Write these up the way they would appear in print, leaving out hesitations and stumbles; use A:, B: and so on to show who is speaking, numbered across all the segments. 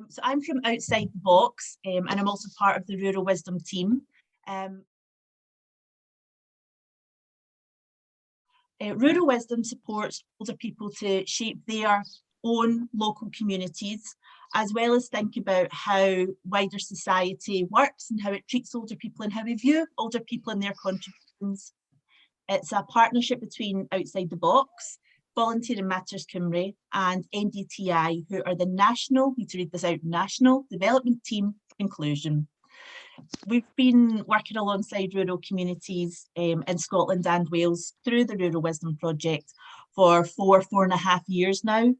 A: So I'm from Outside the Box, and I'm also part of the Rural Wisdom team. Rural Wisdom supports older people to shape their own local communities, as well as think about how wider society works and how it treats older people and how we view older people and their contributions. It's a partnership between Outside the Box, Volunteering Matters Cymru, and NDTI, who are the National Development Team for Inclusion. We've been working alongside rural communities in Scotland and Wales through the Rural Wisdom Project for four and a half years now.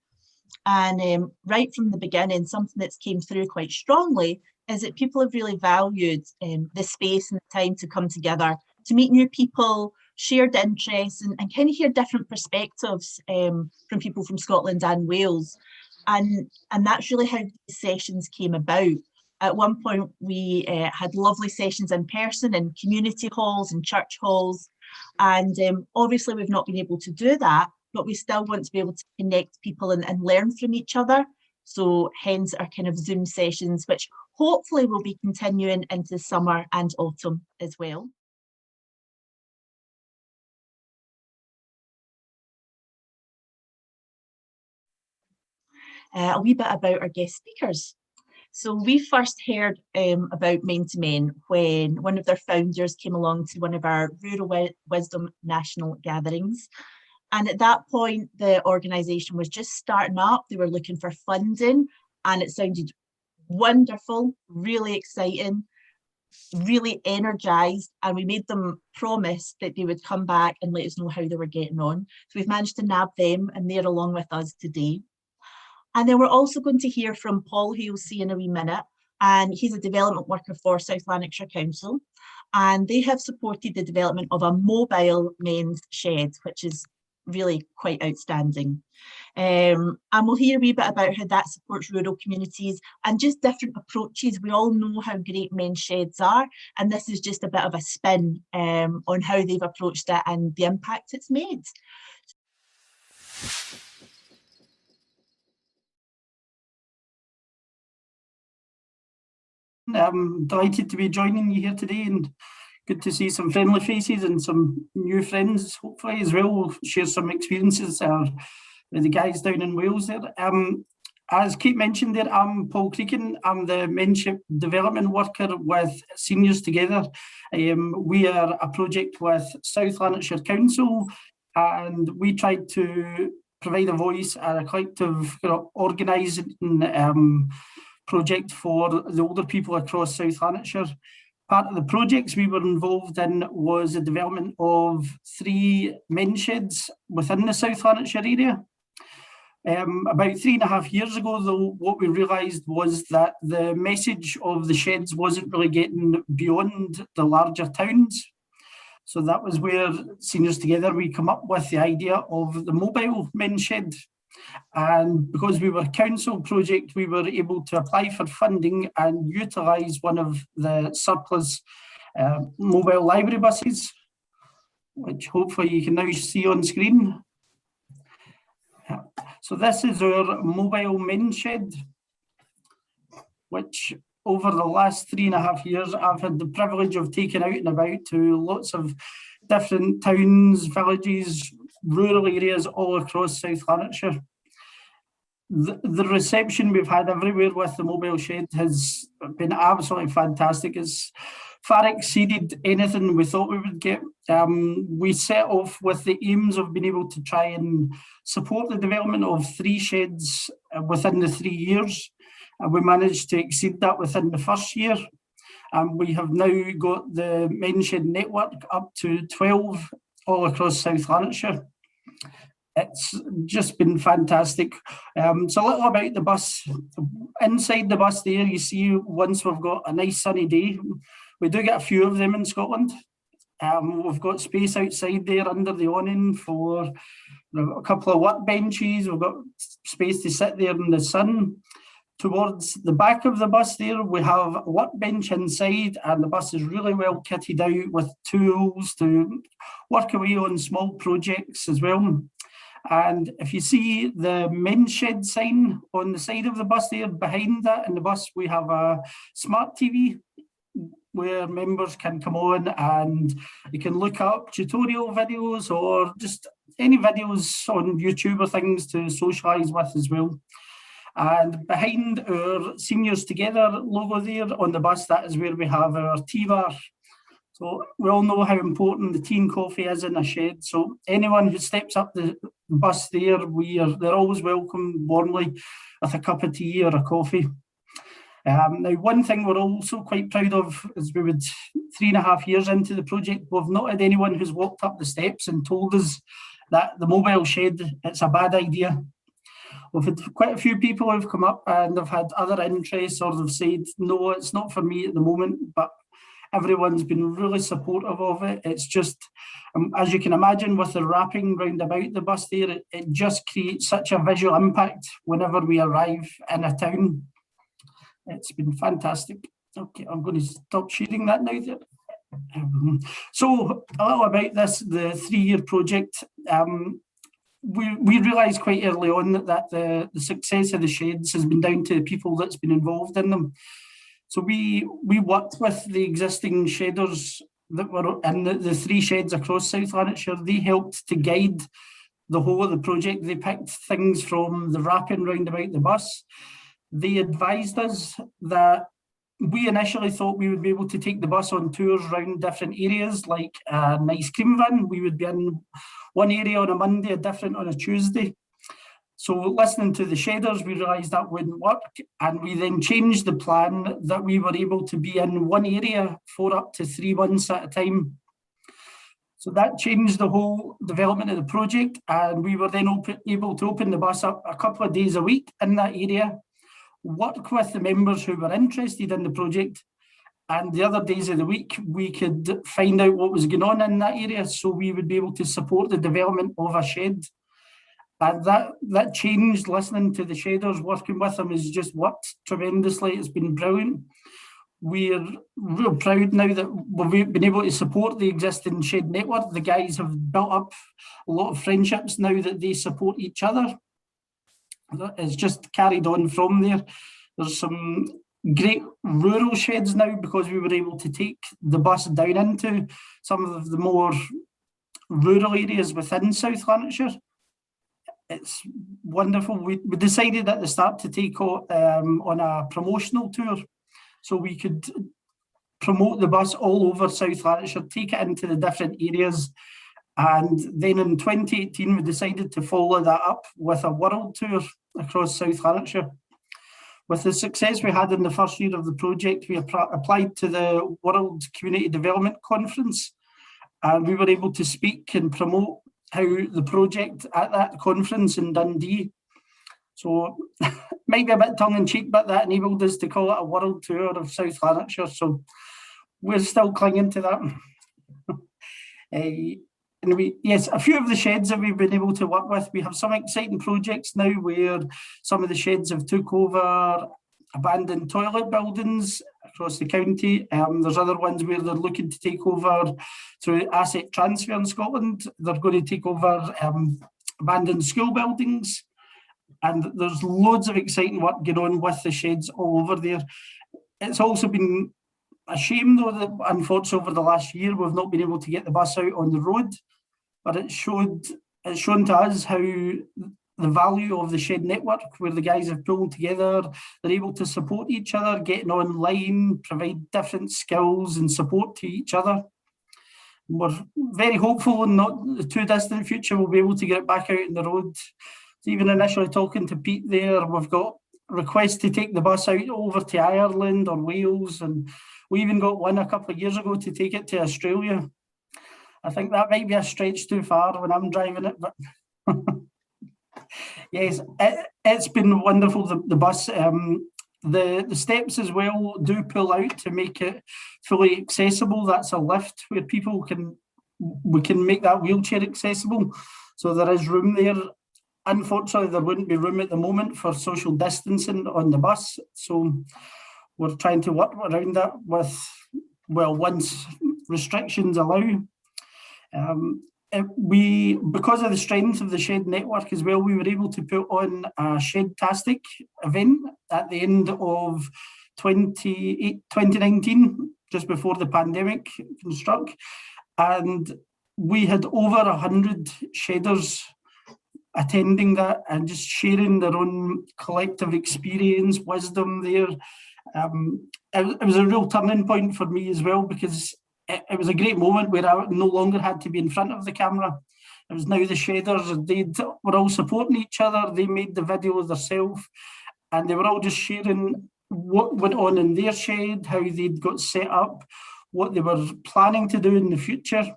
A: And right from the beginning, something that's came through quite strongly is that people have really valued the space and the time to come together, to meet new people, shared interests, and kind of hear different perspectives from people from Scotland and Wales. And that's really how these sessions came about. At one point, we had lovely sessions in person in community halls and church halls. And obviously, we've not been able to do that, but we still want to be able to connect people and learn from each other. So hence our kind of Zoom sessions, which hopefully will be continuing into summer and autumn as well. A wee bit about our guest speakers. So we first heard about Men to Men when one of their founders came along to one of our Rural Wisdom national gatherings. And at that point, the organisation was just starting up. They were looking for funding and it sounded wonderful, really exciting, really energised. And we made them promise that they would come back and let us know how they were getting on. So we've managed to nab them and they're along with us today. And then we're also going to hear from Paul, who you'll see in a wee minute, and he's a development worker for South Lanarkshire Council, and they have supported the development of a mobile men's shed, which is really quite outstanding. And we'll hear a wee bit about how that supports rural communities and just different approaches. We all know how great men's sheds are, and this is just a bit of a spin on how they've approached it and the impact it's made.
B: I'm delighted to be joining you here today and good to see some friendly faces and some new friends, hopefully, as well. We'll share some experiences with the guys down in Wales there. As Kate mentioned there, I'm Paul Creakin. I'm the Mentorship Development Worker with Seniors Together. We are a project with South Lanarkshire Council, and we tried to provide a voice and a collective organising project for the older people across South Lanarkshire. Part of the projects we were involved in was the development of 3 men's sheds within the South Lanarkshire area. About 3.5 years ago, though, what we realised was that the message of the sheds wasn't really getting beyond the larger towns. So that was where Seniors Together, we come up with the idea of the mobile men's shed. And because we were a council project, we were able to apply for funding and utilise one of the surplus mobile library buses, which hopefully you can now see on screen. So this is our mobile men's shed, which over the last 3.5 years, I've had the privilege of taking out and about to lots of different towns, villages, rural areas all across South Lanarkshire. The reception we've had everywhere with the mobile shed has been absolutely fantastic. It's far exceeded anything we thought we would get. We set off with the aims of being able to try and support the development of 3 sheds within the 3 years. And we managed to exceed that within the first year. We have now got the men's shed network up to 12 all across South Lanarkshire. It's just been fantastic. So a little about the bus. Inside the bus there, you see once we've got a nice sunny day, we do get a few of them in Scotland. We've got space outside there under the awning for a couple of workbenches. We've got space to sit there in the sun. Towards the back of the bus there, we have a workbench inside, and the bus is really well kitted out with tools to work away on small projects as well. And if you see the men's shed sign on the side of the bus there, behind that in the bus, we have a smart TV where members can come on and you can look up tutorial videos or just any videos on YouTube or things to socialise with as well. And behind our Seniors Together logo there on the bus, that is where we have our tea bar. So we all know how important the tea and coffee is in a shed. So anyone who steps up the bus there, they're always welcome warmly with a cup of tea or a coffee. Now, one thing we're also quite proud of is 3.5 years into the project, we've not had anyone who's walked up the steps and told us that the mobile shed, it's a bad idea. We've had quite a few people who've come up and they've had other interests or they've said, no, it's not for me at the moment, but everyone's been really supportive of it. It's just, as you can imagine, with the wrapping round about the bus there, it just creates such a visual impact whenever we arrive in a town. It's been fantastic. Okay, I'm going to stop sharing that now. So a little about this, the 3-year project. We realised quite early on that the success of the sheds has been down to the people that's been involved in them. So we worked with the existing shedders that were in the 3 sheds across South Lanarkshire. They helped to guide the whole of the project. They picked things from the wrapping round about the bus. They advised us that we initially thought we would be able to take the bus on tours around different areas, like an ice cream van. We would be in one area on a Monday, a different on a Tuesday. So listening to the shedders, we realised that wouldn't work. And we then changed the plan that we were able to be in one area for up to 3 months at a time. So that changed the whole development of the project. And we were then able to open the bus up a couple of days a week in that area, work with the members who were interested in the project, and the other days of the week we could find out what was going on in that area so we would be able to support the development of a shed. And that changed. Listening to the shedders, working with them has just worked tremendously. It's been brilliant. We're real proud now that we've been able to support the existing shed network. The guys have built up a lot of friendships now that they support each other. It's just carried on from there. There's some great rural sheds now because we were able to take the bus down into some of the more rural areas within South Lanarkshire. It's wonderful. We decided at the start to take on a promotional tour so we could promote the bus all over South Lanarkshire, take it into the different areas. And then in 2018, we decided to follow that up with a world tour across South Lanarkshire. With the success we had in the first year of the project, we applied to the World Community Development Conference, and we were able to speak and promote how the project at that conference in Dundee. So might be a bit tongue-in-cheek, but that enabled us to call it a world tour of South Lanarkshire. So we're still clinging to that. Yes, a few of the sheds that we've been able to work with, we have some exciting projects now where some of the sheds have took over abandoned toilet buildings across the county. There's other ones where they're looking to take over through asset transfer in Scotland. They're going to take over abandoned school buildings. And there's loads of exciting work going on with the sheds all over there. It's also been a shame, though, that unfortunately over the last year we've not been able to get the bus out on the road. But it's shown to us how the value of the shed network, where the guys have pulled together, they're able to support each other, getting online, provide different skills and support to each other. We're very hopeful in not the too distant future we'll be able to get it back out on the road. So even initially talking to Pete there, we've got requests to take the bus out over to Ireland or Wales, and we even got one a couple of years ago to take it to Australia. I think that might be a stretch too far when I'm driving it, but yes, it's been wonderful, the bus. The steps as well do pull out to make it fully accessible. That's a lift where we can make that wheelchair accessible. So there is room there. Unfortunately, there wouldn't be room at the moment for social distancing on the bus. So we're trying to work around that with, well, once restrictions allow. because of the strength of the Shed network as well, we were able to put on a Shedtastic event at the end of 2019, just before the pandemic struck. And we had over 100 shedders attending that and just sharing their own collective experience, wisdom there. It was a real turning point for me as well, because it was a great moment where I no longer had to be in front of the camera. It was now the shedders, they were all supporting each other, they made the video themselves, and they were all just sharing what went on in their shed, how they'd got set up, what they were planning to do in the future.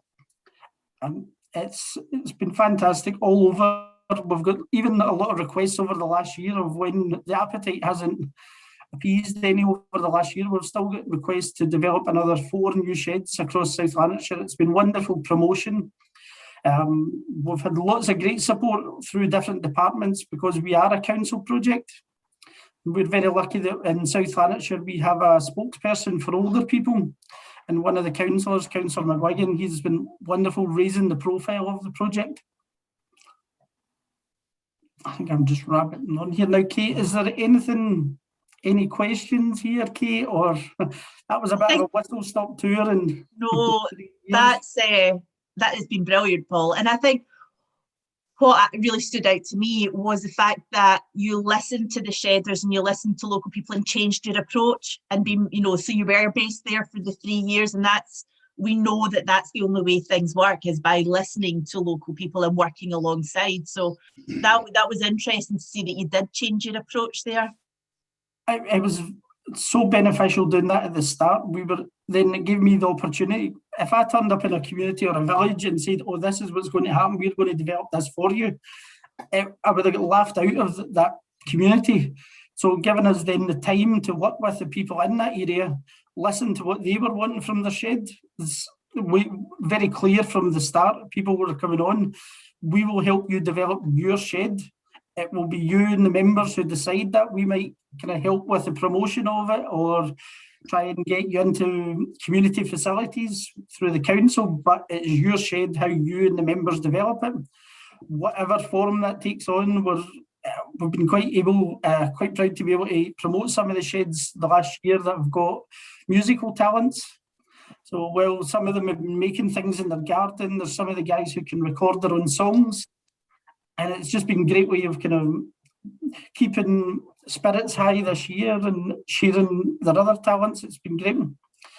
B: And it's been fantastic all over. We've got even a lot of requests over the last year of when the appetite hasn't appeased any over the last year. We've still got requests to develop another 4 new sheds across South Lanarkshire. It's been wonderful promotion. We've had lots of great support through different departments because we are a council project. We're very lucky that in South Lanarkshire we have a spokesperson for older people, and one of the councillors, Councillor McGuigan, he's been wonderful raising the profile of the project. I think I'm just rabbiting on here now. Kate, is there any questions here, Kate, or that was a bit of a whistle-stop tour? And
A: no, that has been brilliant, Paul. And I think what really stood out to me was the fact that you listened to the shedders and you listened to local people and changed your approach and been, so you were based there for the 3 years, and we know that that's the only way things work, is by listening to local people and working alongside. So that was interesting to see that you did change your approach there.
B: It was so beneficial doing that at the start. Then it gave me the opportunity. If I turned up in a community or a village and said, "Oh, this is what's going to happen, we're going to develop this for you," I would have got laughed out of that community. So giving us then the time to work with the people in that area, listen to what they were wanting from their shed. Very clear from the start, people were coming on, we will help you develop your shed. It will be you and the members who decide that. We might kind of help with the promotion of it or try and get you into community facilities through the council, but it is your shed, how you and the members develop it. Whatever form that takes on, we've been quite proud to be able to promote some of the sheds the last year that have got musical talents. So while some of them have been making things in their garden, there's some of the guys who can record their own songs. And it's just been a great way of kind of keeping spirits high this year and sharing their other talents. It's been great.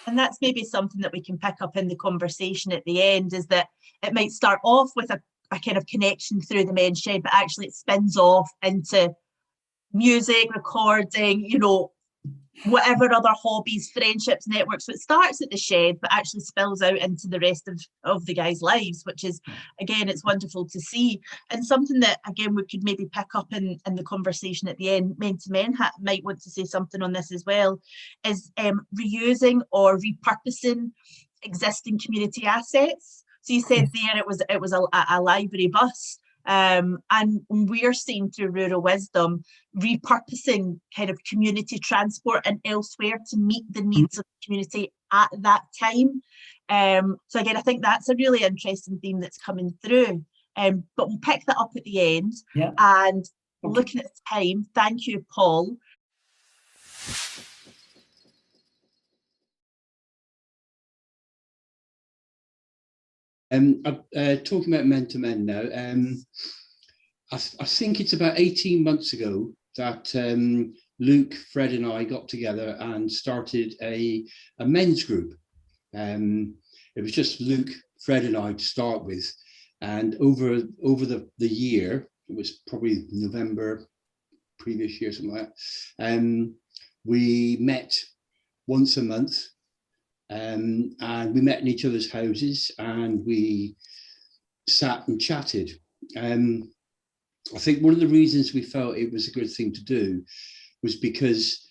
A: And that's maybe something that we can pick up in the conversation at the end, is that it might start off with a kind of connection through the men's shed, but actually it spins off into music, recording, whatever other hobbies, friendships, networks. So it starts at the shed, but actually spills out into the rest of the guys' lives, which is, again, it's wonderful to see. And something that, again, we could maybe pick up in the conversation at the end, Men to Men might want to say something on this as well, is reusing or repurposing existing community assets. So you said there it was a library bus. And we're seeing through Rural Wisdom repurposing kind of community transport and elsewhere to meet the needs of the community at that time. So again, I think that's a really interesting theme that's coming through. But we'll pick that up at the end.
B: Yeah.
A: And
B: okay.
A: Looking at the time, thank you, Paul.
C: Talking about Men to Men now, I think it's about 18 months ago that Luke, Fred and I got together and started a men's group. It was just Luke, Fred and I to start with. And over the year, it was probably November previous year, something like that, we met once a month. And we met in each other's houses and we sat and chatted. I think one of the reasons we felt it was a good thing to do was because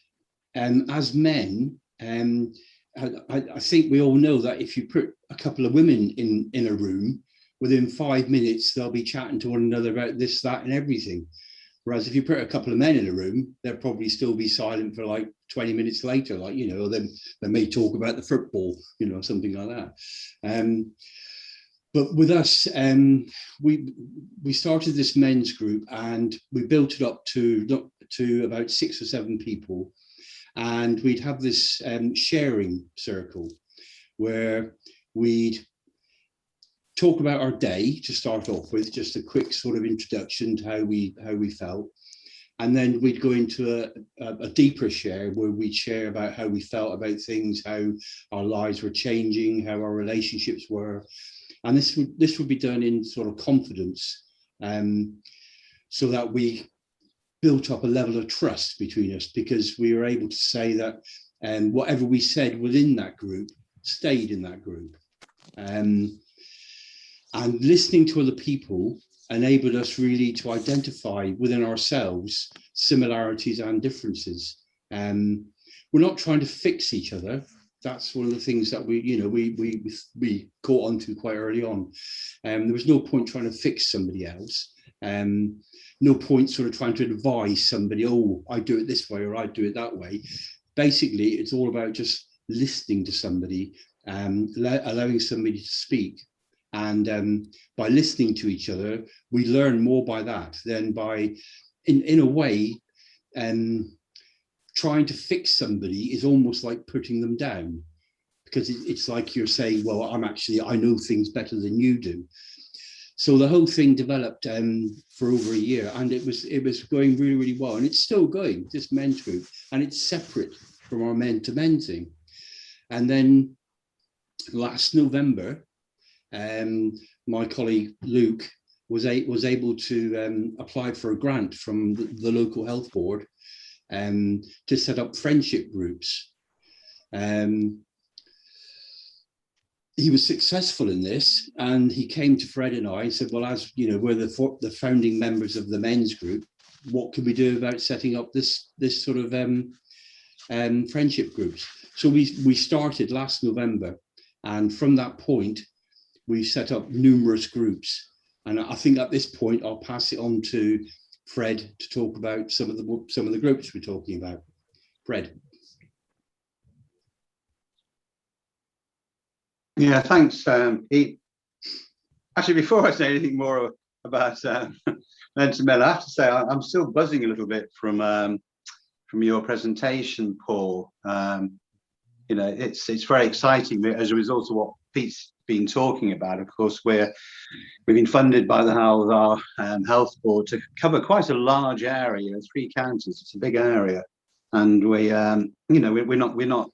C: as men, I think we all know that if you put a couple of women in a room, within 5 minutes, they'll be chatting to one another about this, that and everything. Whereas if you put a couple of men in a room, they'll probably still be silent for like 20 minutes later, like, then they may talk about the football, something like that. But with us, we started this men's group, and we built it up to about 6 or 7 people, and we'd have this sharing circle where we'd talk about our day to start off with, just a quick sort of introduction to how we felt. And then we'd go into a deeper share where we'd share about how we felt about things, how our lives were changing, how our relationships were. And this would be done in sort of confidence, so that we built up a level of trust between us, because we were able to say that whatever we said within that group stayed in that group. And listening to other people enabled us really to identify within ourselves similarities and differences. We're not trying to fix each other. That's one of the things that we caught onto quite early on. There was no point trying to fix somebody else. No point sort of trying to advise somebody, oh, I do it this way or I do it that way. Basically, it's all about just listening to somebody, allowing somebody to speak. And by listening to each other, we learn more by that than by, in a way, trying to fix somebody is almost like putting them down, because it's like you're saying, well, I know things better than you do. So the whole thing developed for over a year, and it was going really, really well. And it's still going, this men's group, and it's separate from our men to men thing. And then last November, my colleague Luke was able to apply for a grant from the local health board to set up friendship groups. He was successful in this, and he came to Fred and I and said, well, as you know, we're the founding members of the men's group, what can we do about setting up this sort of friendship groups? So we started last November, and from that point we've set up numerous groups. And I think at this point I'll pass it on to Fred to talk about some of the groups we're talking about. Fred.
D: Yeah, thanks, Pete. Actually, before I say anything more about Men to Men, I have to say I'm still buzzing a little bit from your presentation, Paul. You know, it's very exciting as a result of what Pete's been talking about. Of course, we've been funded by the Hywel Dda Health Board to cover quite a large area, 3 counties. It's a big area, and we're not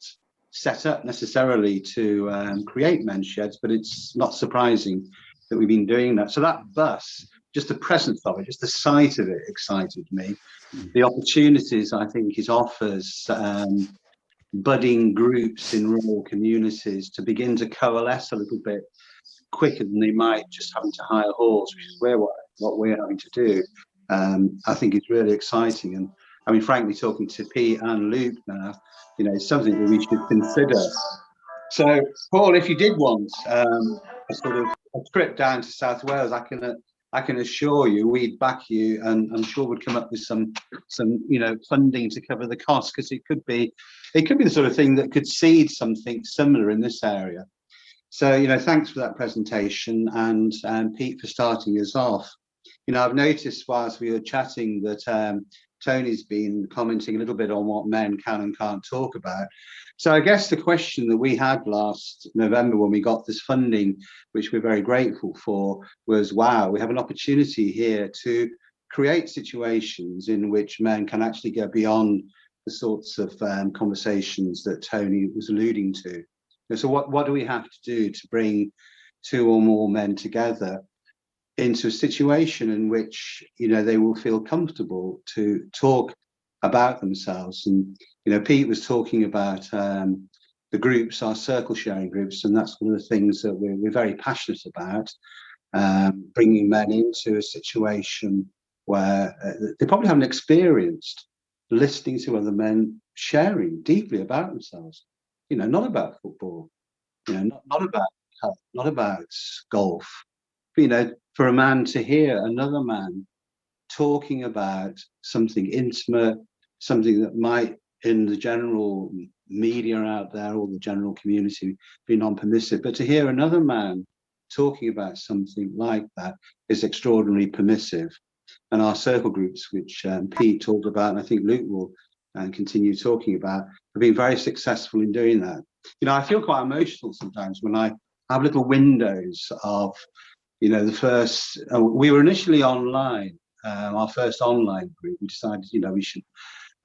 D: set up necessarily to create men's sheds, but it's not surprising that we've been doing that. So that bus, just the presence of it, just the sight of it excited me. The opportunities I think it offers budding groups in rural communities to begin to coalesce a little bit quicker than they might just having to hire halls, which is what we're having to do. I think it's really exciting. And I mean, frankly, talking to Pete and Luke now, you know, it's something that we should consider. So, Paul, if you did want a sort of a trip down to South Wales, I can assure you we'd back you, and I'm sure we'd come up with some funding to cover the cost, because it could be the sort of thing that could seed something similar in this area. So, you know, thanks for that presentation, and Pete for starting us off. You know, I've noticed whilst we were chatting that Tony's been commenting a little bit on what men can and can't talk about. So I guess the question that we had last November when we got this funding, which we're very grateful for, was, wow, we have an opportunity here to create situations in which men can actually go beyond the sorts of conversations that Tony was alluding to. So what do we have to do to bring 2 or more men together into a situation in which, you know, they will feel comfortable to talk about themselves? And, you know, Pete was talking about the groups, our circle sharing groups, and that's one of the things that we're very passionate about, bringing men into a situation where they probably haven't experienced listening to other men sharing deeply about themselves, you know, not about football, you know, not about health, not about golf, but, you know, for a man to hear another man talking about something intimate, something that might in the general media out there or the general community be non-permissive, but to hear another man talking about something like that is extraordinarily permissive. And our circle groups, which Pete talked about, and I think Luke will continue talking about, have been very successful in doing that. You know, I feel quite emotional sometimes when I have little windows of, you know, the first, we were initially online, our first online group. We decided, you know, we should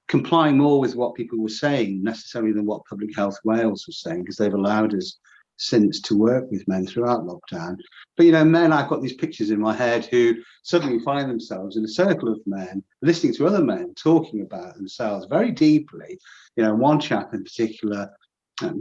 D: comply more with what people were saying necessarily than what Public Health Wales was saying, because they've allowed us since to work with men throughout lockdown. But, you know, men, I've got these pictures in my head who suddenly find themselves in a circle of men, listening to other men talking about themselves very deeply. You know, one chap in particular, yeah,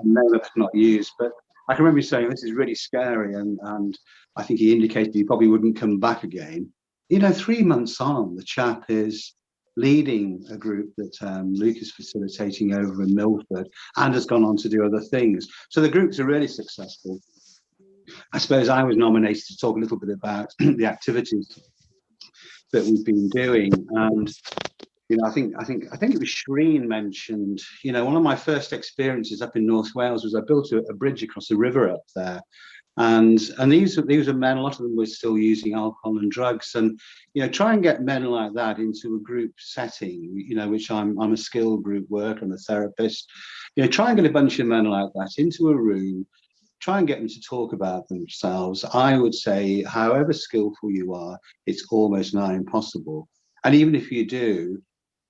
D: name I've not used, but I can remember saying, this is really scary. And I think he indicated he probably wouldn't come back again. You know, 3 months on, the chap is leading a group that Luke is facilitating over in Milford and has gone on to do other things. So the groups are really successful. I suppose I was nominated to talk a little bit about the activities that we've been doing. And, you know, I think it was Shreen mentioned, you know, one of my first experiences up in North Wales was I built a bridge across the river up there. And these are men, a lot of them were still using alcohol and drugs. And, you know, try and get men like that into a group setting, you know, which I'm a skilled group worker and a therapist, you know, try and get a bunch of men like that into a room, try and get them to talk about themselves. I would say, however skillful you are, it's almost now impossible. And even if you do,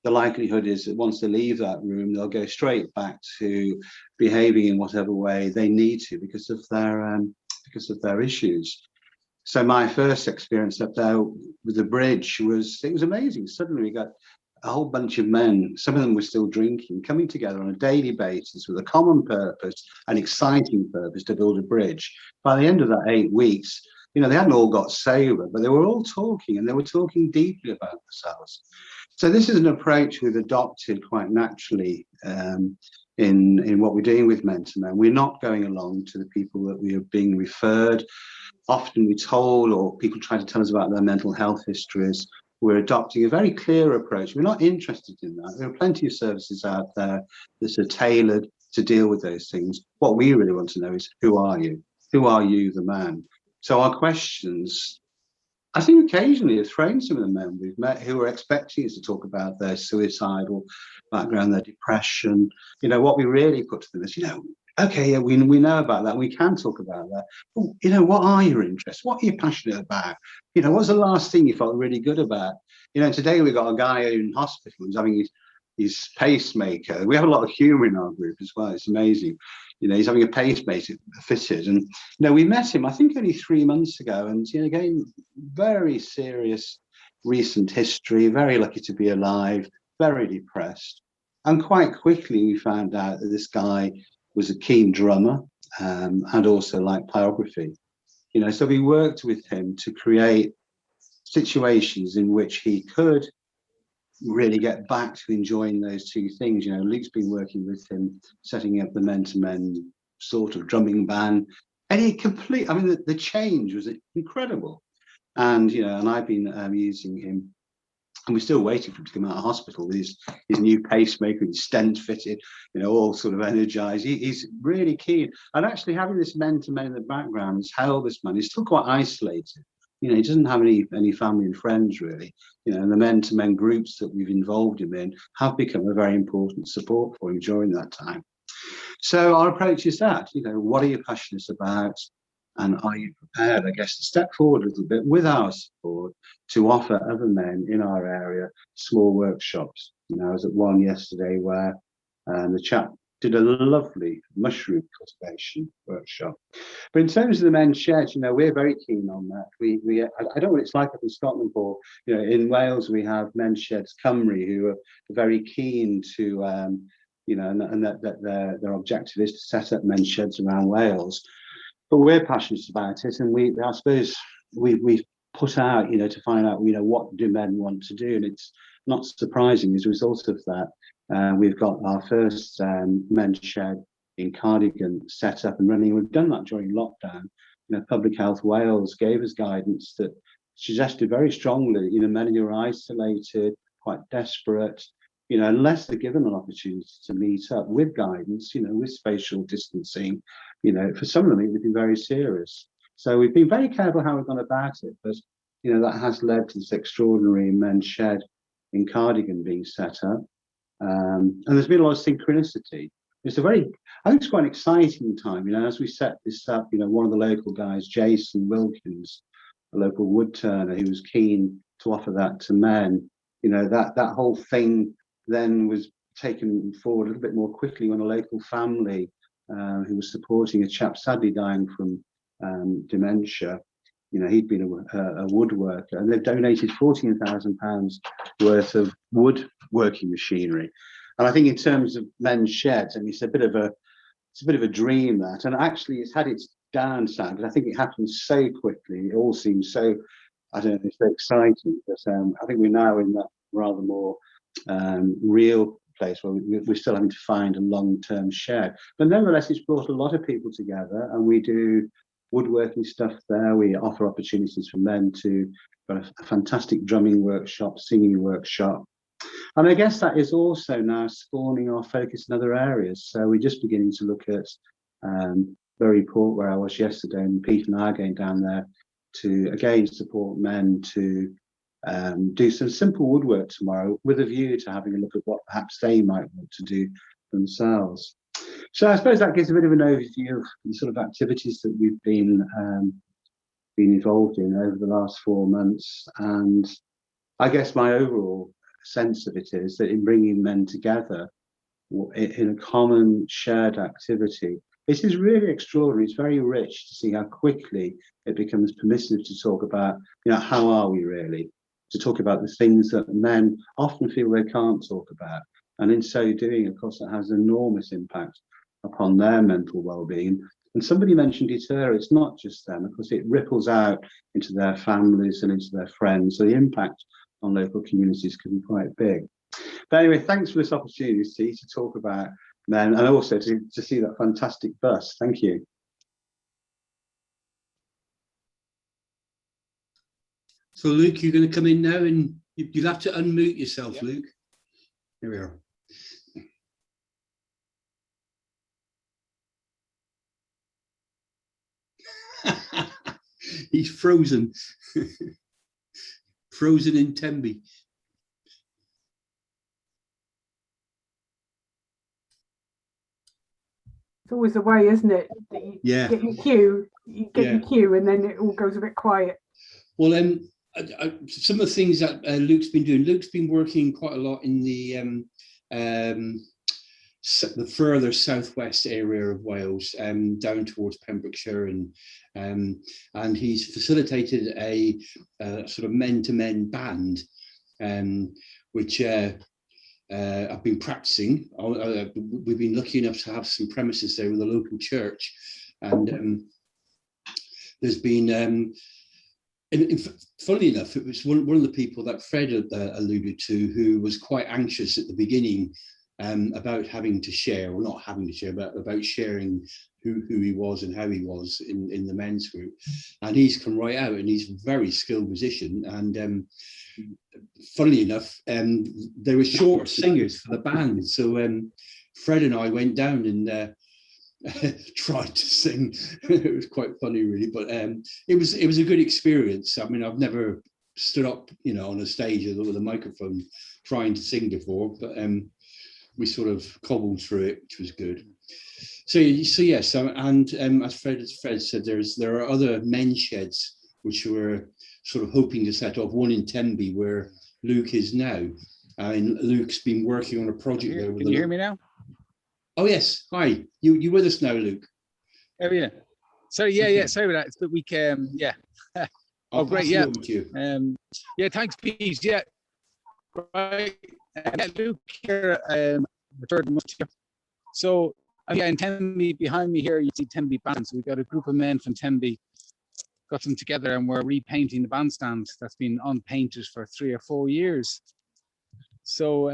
D: the likelihood is that once they leave that room, they'll go straight back to behaving in whatever way they need to because of their issues. So my first experience up there with the bridge was amazing. Suddenly we got a whole bunch of men, some of them were still drinking, coming together on a daily basis with a common purpose, an exciting purpose to build a bridge. By the end of that 8 weeks, you know, they hadn't all got sober, but they were all talking, and they were talking deeply about themselves. So this is an approach we've adopted quite naturally in what we're doing with Men to Men. We're not going along to the people that we are being referred. Often we're told, or people try to tell us about their mental health histories. We're adopting a very clear approach. We're not interested in that. There are plenty of services out there that are tailored to deal with those things. What we really want to know is, who are you? Who are you, the man? So our questions, I think occasionally have thrown some of the men we've met who are expecting us to talk about their suicidal background, their depression. You know, what we really put to them is, you know, okay, yeah, we know about that. We can talk about that. But, you know, what are your interests? What are you passionate about? You know, what's the last thing you felt really good about? You know, today we got a guy in hospital who's having his pacemaker. We have a lot of humour in our group as well. It's amazing. You know, he's having a pacemaker fitted. And, you know, we met him, I think, only 3 months ago. And, you know, again, very serious recent history, very lucky to be alive, very depressed. And quite quickly we found out that this guy was a keen drummer and also liked pyrography. You know, so we worked with him to create situations in which he could really get back to enjoying those two things. You know, Luke's been working with him, setting up the Men to Men sort of drumming band, and I mean, the change was incredible. And, you know, and I've been using him, and we're still waiting for him to come out of hospital with his new pacemaker, his stent fitted, you know, all sort of energized. He's really keen. And actually having this Men to Men in the background has held this man. He's still quite isolated. You know, he doesn't have any family and friends really. You know, and the Men to Men groups that we've involved him in have become a very important support for him during that time. So our approach is that, you know, what are you passionate about? And are you prepared, I guess, to step forward a little bit with our support to offer other men in our area small workshops? You know, I was at one yesterday where the chap did a lovely mushroom cultivation workshop. But in terms of the men's sheds, you know, we're very keen on that. I don't know what it's like up in Scotland, but, you know, in Wales we have Men's Sheds Cymru who are very keen to, you know, and that their objective is to set up men's sheds around Wales. But we're passionate about it, and I suppose we've put out, you know, to find out, you know, what do men want to do, and it's not surprising as a result of that. We've got our first men's shed in Cardigan set up and running. We've done that during lockdown. You know, Public Health Wales gave us guidance that suggested very strongly, you know, men who are isolated, quite desperate, you know, unless they're given an opportunity to meet up with guidance, you know, with spatial distancing, you know, for some of them it would be very serious. So we've been very careful how we've gone about it, but you know, that has led to this extraordinary men's shed in Cardigan being set up. And there's been a lot of synchronicity. It's a very, I think it's quite an exciting time, you know, as we set this up, you know, one of the local guys, Jason Wilkins, a local wood turner, who was keen to offer that to men, you know, that whole thing then was taken forward a little bit more quickly when a local family who was supporting a chap sadly dying from dementia, you know, he'd been a woodworker, and they've donated £14,000 worth of woodworking machinery. And I think in terms of men's sheds, I mean, it's a bit of a dream, that, and actually it's had its downside, but I think it happened so quickly. It all seems so, I don't know, so exciting. But I think we're now in that rather more real place where we're still having to find a long-term shed. But nevertheless, it's brought a lot of people together, and we do woodworking stuff there. We offer opportunities for men to got a fantastic drumming workshop, singing workshop. And I guess that is also now spawning our focus in other areas. So we're just beginning to look at Bury Port, where I was yesterday, and Pete and I are going down there to again support men to do some simple woodwork tomorrow, with a view to having a look at what perhaps they might want to do themselves. So I suppose that gives a bit of an overview of the sort of activities that we've been involved in over the last 4 months. And I guess my overall sense of it is that in bringing men together in a common shared activity, this is really extraordinary. It's very rich to see how quickly it becomes permissive to talk about, you know, how are we really? To talk about the things that men often feel they can't talk about. And in so doing, of course, that has enormous impact upon their mental well-being. And somebody mentioned it earlier, it's not just them, of course, it ripples out into their families and into their friends. So the impact on local communities can be quite big. But anyway, thanks for this opportunity to talk about men, and also to see that fantastic bus. Thank you.
C: So Luke, you're going to come in now, and you'll have to unmute yourself, yep. Luke. Here we are. He's frozen. Frozen in Tenby.
E: It's always the way, isn't it?
C: Yeah.
E: Get your cue, your cue, and then it all goes a bit quiet.
C: Well, some of the things that Luke's been doing. Luke's been working quite a lot in the further southwest area of Wales, down towards Pembrokeshire, and he's facilitated a sort of men-to-men band, which I've been practicing. We've been lucky enough to have some premises there with a local church, and there's been, funnily enough, it was one of the people that Fred alluded to, who was quite anxious at the beginning about having to share, or not having to share, but about sharing who he was and how he was in the men's group. And he's come right out, and he's a very skilled musician. And funnily enough, there were short singers for the band. So Fred and I went down and tried to sing. It was quite funny, really, but it was a good experience. I mean, I've never stood up, you know, on a stage with a microphone trying to sing before, but we sort of cobbled through it, which was good. So yes, and as Fred said, there are other men's sheds which we're sort of hoping to set off. One in Tenby, where Luke is now, and Luke's been working on a project there.
F: Can you hear me now?
C: Oh yes, hi. You with us now, Luke?
F: Oh yeah. Sorry, yeah. Sorry about that. It's the week. Yeah. Oh great, yeah. Yeah, thanks, Pete. Yeah. Right. Luke here, the third month here. So yeah, in Tenby, behind me here, you see Tenby Band. So we've got a group of men from Tenby, got them together, and we're repainting the bandstand that's been unpainted for 3 or 4 years. So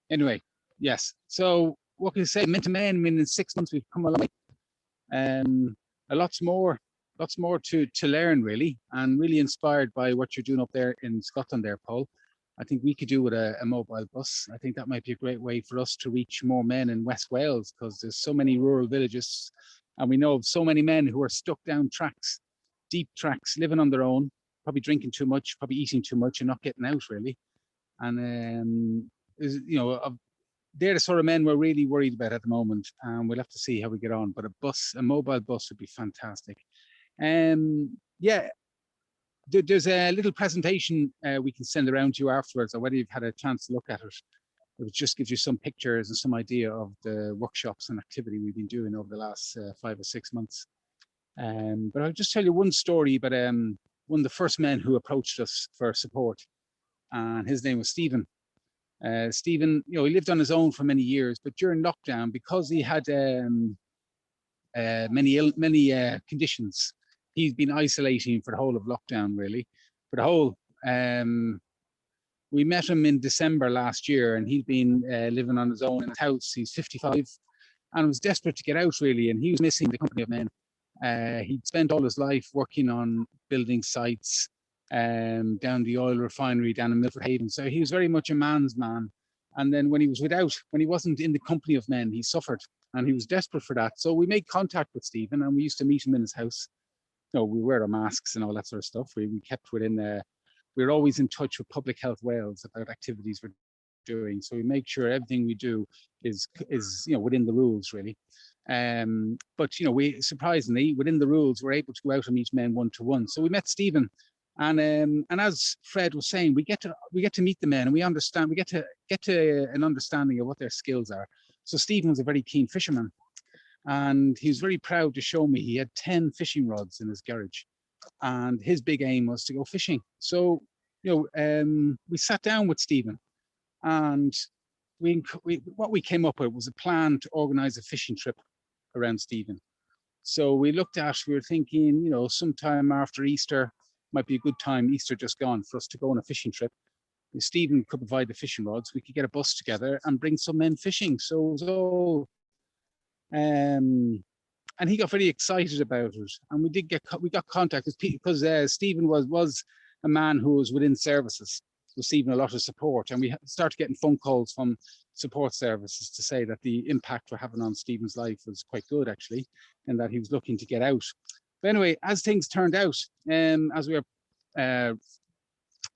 F: anyway, yes. So what can I say? Men to men. I mean, in 6 months we've come a long way. Lots more to learn, really, and really inspired by what you're doing up there in Scotland there, Paul. I think we could do with a mobile bus. I think that might be a great way for us to reach more men in West Wales, because there's so many rural villages, and we know of so many men who are stuck down tracks, deep tracks, living on their own, probably drinking too much, probably eating too much, and not getting out really. And you know, they're the sort of men we're really worried about at the moment, and we'll have to see how we get on. But a mobile bus would be fantastic. Yeah, there's a little presentation we can send around to you afterwards, or whether you've had a chance to look at it. It just gives you some pictures and some idea of the workshops and activity we've been doing over the last 5 or 6 months. But I'll just tell you one story about one of the first men who approached us for support, and his name was Stephen. Stephen, you know, he lived on his own for many years, but during lockdown, because he had many conditions, he's been isolating for the whole of lockdown, really. For the whole, we met him in December last year, and he'd been living on his own in his house. He's 55 and was desperate to get out, really, and he was missing the company of men. He'd spent all his life working on building sites down the oil refinery down in Milford Haven. So he was very much a man's man. And then when he wasn't in the company of men, he suffered, and he was desperate for that. So we made contact with Stephen, and we used to meet him in his house. You know, we wear our masks and all that sort of stuff. We kept within we're always in touch with Public Health Wales about activities we're doing. So we make sure everything we do is you know, within the rules, really. But you know, we surprisingly within the rules we're able to go out and meet men one-to-one. So we met Stephen, and as Fred was saying, we get to meet the men, and we get to an understanding of what their skills are. So Stephen was a very keen fisherman, and he was very proud to show me he had 10 fishing rods in his garage, and his big aim was to go fishing. So you know, we sat down with Stephen, and what we came up with was a plan to organize a fishing trip around Stephen. So we were thinking, you know, sometime after Easter might be a good time, Easter just gone, for us to go on a fishing trip. If Stephen could provide the fishing rods, we could get a bus together and bring some men fishing. So it was all, and he got very excited about it. And we got contact because Stephen was a man who was within services, receiving a lot of support, and we started getting phone calls from support services to say that the impact we're having on Stephen's life was quite good, actually, and that he was looking to get out. But anyway, as things turned out, as we were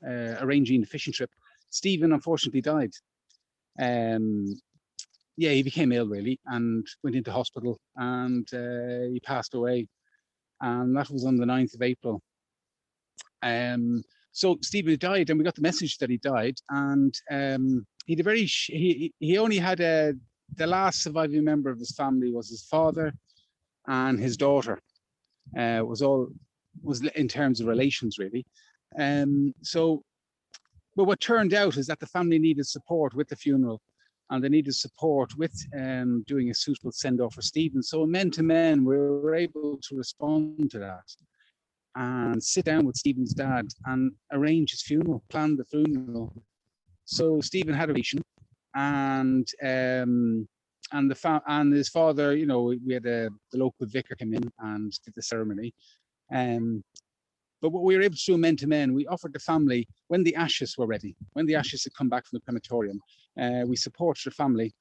F: arranging the fishing trip, Stephen unfortunately died. Yeah, he became ill, really, and went into hospital, and he passed away, and that was on the 9th of April. So Stephen died, and we got the message that he died, and he only had the last surviving member of his family was his father and his daughter. Was in terms of relations, really. But what turned out is that the family needed support with the funeral, and they needed support with doing a suitable send-off for Stephen. So men to men, we were able to respond to that and sit down with Stephen's dad and arrange his funeral, plan the funeral. So Stephen had a relation, and his father, you know, we had the local vicar come in and did the ceremony. But what we were able to do men to men, we offered the family, when the ashes were ready, when the ashes had come back from the crematorium, we supported the family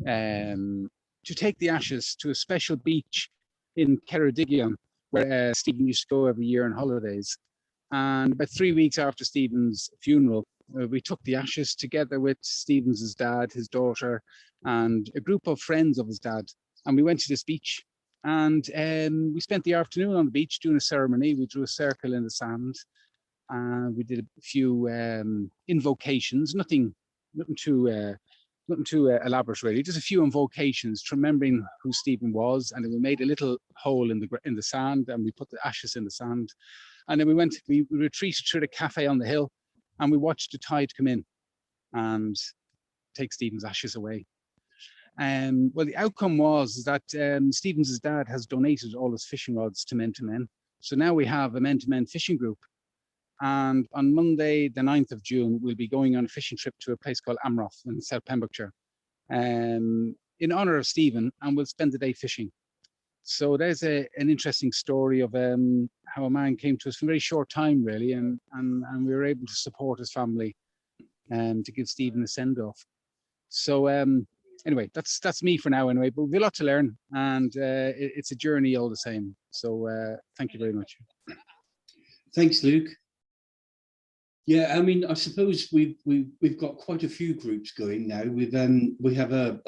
F: to take the ashes to a special beach in Ceredigion, where Stephen used to go every year on holidays. And about 3 weeks after Stephen's funeral, we took the ashes together with Stephen's dad, his daughter, and a group of friends of his dad. And we went to this beach, and we spent the afternoon on the beach doing a ceremony. We drew a circle in the sand, and we did a few invocations, nothing too elaborate, really, just a few invocations, remembering who Stephen was. And then we made a little hole in the sand, and we put the ashes in the sand. And then we retreated to the cafe on the hill, and we watched the tide come in and take Stephen's ashes away. Well, the outcome was that Stephen's dad has donated all his fishing rods to Men to Men. So now we have a Men to Men fishing group. And on Monday, the 9th of June, we'll be going on a fishing trip to a place called Amroth in South Pembrokeshire in honor of Stephen, and we'll spend the day fishing. So there's an interesting story of how a man came to us for a very short time, really, and we were able to support his family to give Stephen a send off. So anyway, that's me for now anyway, but we've a lot to learn, and it's a journey all the same. So thank you very much.
C: Thanks, Luke. Yeah, I mean, I suppose we've got quite a few groups going now. We have a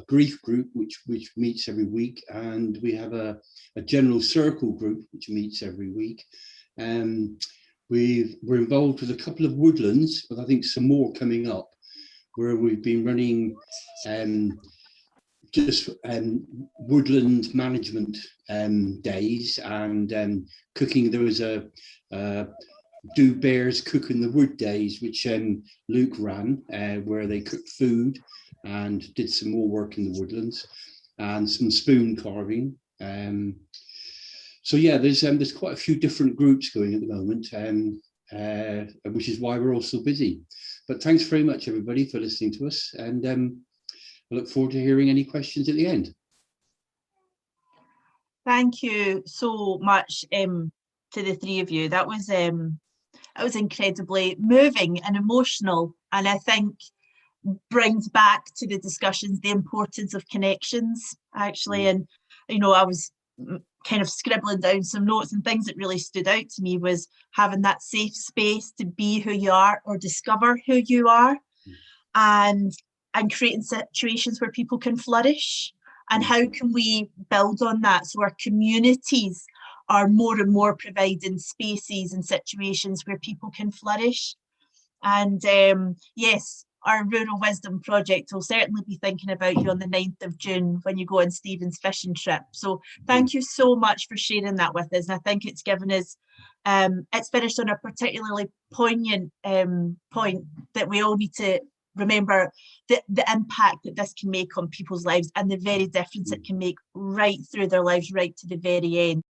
C: grief group which meets every week, and we have a general circle group which meets every week. We're involved with a couple of woodlands, but I think some more coming up, where we've been running woodland management days and cooking. There was a Do Bears Cook in the Wood days, which Luke ran, where they cooked food and did some more work in the woodlands and some spoon carving. So yeah, there's quite a few different groups going at the moment, which is why we're all so busy. But thanks very much, everybody, for listening to us, and I look forward to hearing any questions at the end.
A: Thank you so much to the three of you. That was incredibly moving and emotional, and I think brings back to the discussions the importance of connections, actually. And you know, I was kind of scribbling down some notes, and things that really stood out to me was having that safe space to be who you are or discover who you are, and creating situations where people can flourish. And how can we build on that so our communities are more and more providing spaces and situations where people can flourish? And yes, our Rural Wisdom Project will certainly be thinking about you on the 9th of June when you go on Stephen's fishing trip. So thank you so much for sharing that with us. And I think it's given us, it's finished on a particularly poignant point that we all need to remember the impact that this can make on people's lives and the very difference it can make right through their lives, right to the very end.